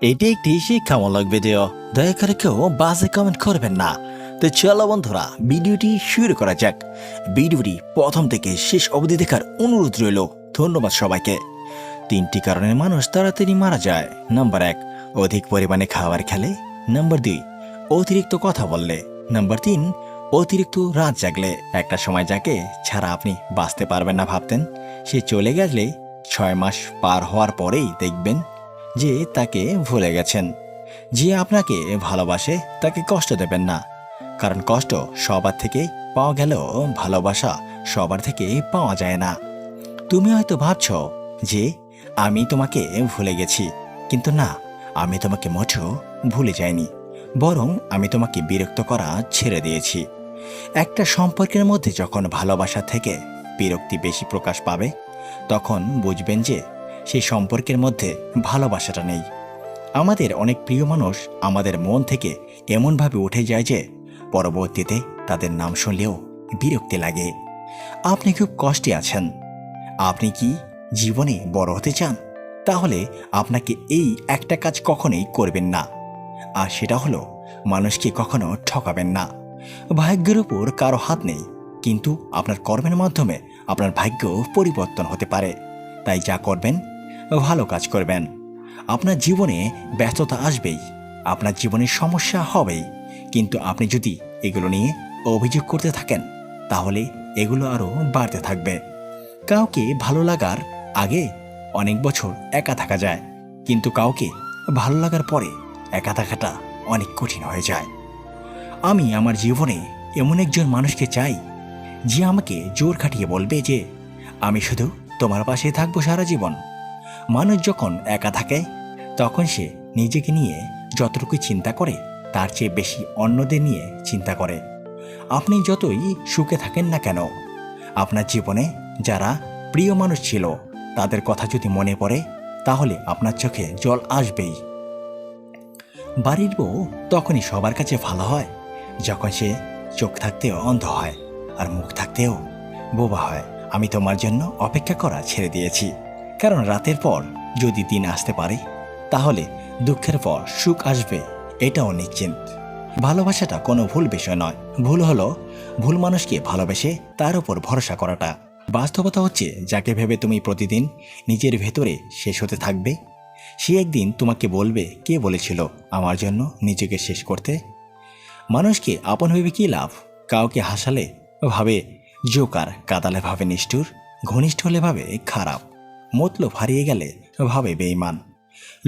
এটি একটি শিক্ষামূলক ভিডিও, দয়া করে কেউ বাজে কমেন্ট করবেন না। তো চলো বন্ধুরা, ভিডিওটি শুরু করা যাক। ভিডিওটি প্রথম থেকে শেষ অবধি দেখার অনুরোধ রইল। ধন্যবাদ সবাইকে। 3টি কারণে মানুষ তাড়াতাড়ি মারা যায়। নাম্বার 1, অধিক পরিমাণে খাবার খেলে। নাম্বার 2, অতিরিক্ত কথা বললে। নাম্বার 3, অতিরিক্ত রাত জাগলে। একটা সময় যাকে ছাড়া আপনি বাঁচতে পারবেন না ভাবতেন, সে চলে গেলে 6 মাস পার হওয়ার পরেই দেখবেন যে তাকে ভুলে গেছেন। যে আপনাকে ভালোবাসে তাকে কষ্ট দেবেন না, কারণ কষ্ট সবার থেকে পাওয়া গেলেও ভালোবাসা সবার থেকে পাওয়া যায় না। তুমি হয়তো ভাবছ যে আমি তোমাকে ভুলে গেছি, কিন্তু না, আমি তোমাকে মোটেও ভুলে যাইনি, বরং আমি তোমাকে বিরক্ত করা ছেড়ে দিয়েছি। একটা সম্পর্কের মধ্যে যখন ভালোবাসা থেকে বিরক্তি বেশি প্রকাশ পাবে, তখন বুঝবেন যে সেই সম্পর্কের মধ্যে ভালোবাসাটা নেই। আমাদের অনেক প্রিয় মানুষ আমাদের মন থেকে এমনভাবে উঠে যায় যে পরবর্তীতে তাদের নাম শুনলেও বিরক্তি লাগে। আপনি খুব কষ্টে আছেন, আপনি কি জীবনে বড় হতে চান? তাহলে আপনাকে এই একটা কাজ কখনোই করবেন না, আর সেটা হলো মানুষকে কখনো ঠকাবেন না। ভাগ্যের উপর কারো হাত নেই, কিন্তু আপনার কর্মের মাধ্যমে আপনার ভাগ্য পরিবর্তন হতে পারে। তাই যা করবেন, ভালো কাজ করবেন। আপনার জীবনে ব্যস্ততা আসবেই, আপনার জীবনে সমস্যা হবেই, কিন্তু আপনি যদি এগুলো নিয়ে অভিযোগ করতে থাকেন, তাহলে এগুলো আরও বাড়তে থাকবে। কাউকে ভালো লাগার আগে অনেক বছর একা থাকা যায়, কিন্তু কাউকে ভালো লাগার পরে একা থাকাটা অনেক কঠিন হয়ে যায়। আমি আমার জীবনে এমন একজন মানুষকে চাই, যে আমাকে জোর খাটিয়ে বলবে যে আমি শুধু তোমার পাশে থাকবো সারা জীবন। মানুষ যখন একা থাকে, তখন সে নিজেকে নিয়ে যতটুকু চিন্তা করে, তার চেয়ে বেশি অন্যদের নিয়ে চিন্তা করে। আপনি যতই সুখে থাকেন না কেন, আপনার জীবনে যারা প্রিয় মানুষ ছিল, তাদের কথা যদি মনে পড়ে, তাহলে আপনার চোখে জল আসবেই। বাড়ির বউ তখনই সবার কাছে ভালো হয় যখন সে চোখ থাকতেও অন্ধ হয়, আর মুখ থাকতেও বোবা হয়। আমি তোমার জন্য অপেক্ষা করা ছেড়ে দিয়েছি, কারণ রাতের পর যদি দিন আসতে পারে, তাহলে দুঃখের পর সুখ আসবে, এটাও নিশ্চিন্ত। ভালোবাসাটা কোনো ভুল বিষয় নয়, ভুল হলো ভুল মানুষকে ভালোবেসে তার উপর ভরসা করাটা। বাস্তবতা হচ্ছে, যাকে ভেবে তুমি প্রতিদিন নিজের ভেতরে শেষ হতে থাকবে, সে একদিন তোমাকে বলবে, কে বলেছিল আমার জন্য নিজেকে শেষ করতে? মানুষকে আপন ভেবে কী লাভ? কাউকে হাসালে ভাবে জোকার, কাদালে ভাবে নিষ্ঠুর, ঘনিষ্ঠ হলে ভাবে খারাপ, মতলব হারিয়ে গেলে ভাবে বেঈমান।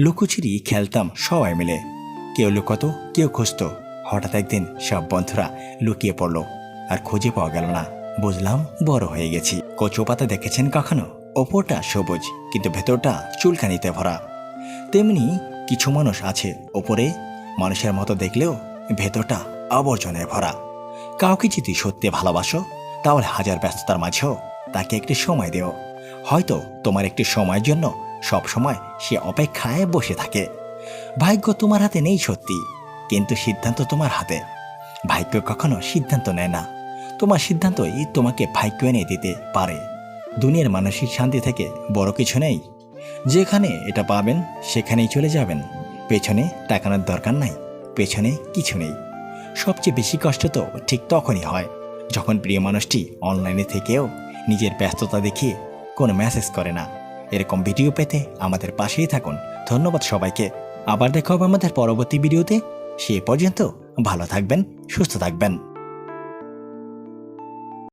লুকোচুরি খেলতাম সবাই মিলে, কেউ লুকোতো, কেউ খুঁজতো। হঠাৎ একদিন সব বন্ধুরা লুকিয়ে পড়লো, আর খুঁজে পাওয়া গেল না। বুঝলাম বড় হয়ে গেছি। কচু পাতা দেখেছেন কখনো? ওপরটা সবুজ, কিন্তু ভেতরটা চুলকানিতে ভরা। তেমনি কিছু মানুষ আছে, ওপরে মানুষের মতো দেখলেও ভেতরটা আবর্জনায় ভরা। কাউকে যদি সত্যি ভালোবাসো, তাহলে হাজার ব্যস্ততার মাঝেও তাকে একটি সময় দেও। হয়তো তোমার একটি সময়ের জন্য সব সময় সে অপেক্ষায় বসে থাকে। ভাগ্য তোমার হাতে নেই সত্যি, কিন্তু সিদ্ধান্ত তোমার হাতে। ভাগ্য কখনো সিদ্ধান্ত নেয় না, তোমার সিদ্ধান্তই তোমাকে ভাগ্য এনে দিতে পারে। দুনিয়ার মানসিক শান্তি থেকে বড় কিছু নেই। যেখানে এটা পাবেন সেখানেই চলে যাবেন, পেছনে তাকানোর দরকার নাই, পেছনে কিছু নেই। সবচেয়ে বেশি কষ্ট তো ঠিক তখনই হয়, যখন প্রিয় মানুষটি অনলাইনে থেকেও নিজের ব্যস্ততা দেখিয়ে কোনো মেসেজ করে না। এরকম ভিডিও পেতে আমাদের পাশেই থাকুন। ধন্যবাদ সবাইকে। আবার দেখা হবে আমাদের পরবর্তী ভিডিওতে। সে পর্যন্ত ভালো থাকবেন, সুস্থ থাকবেন।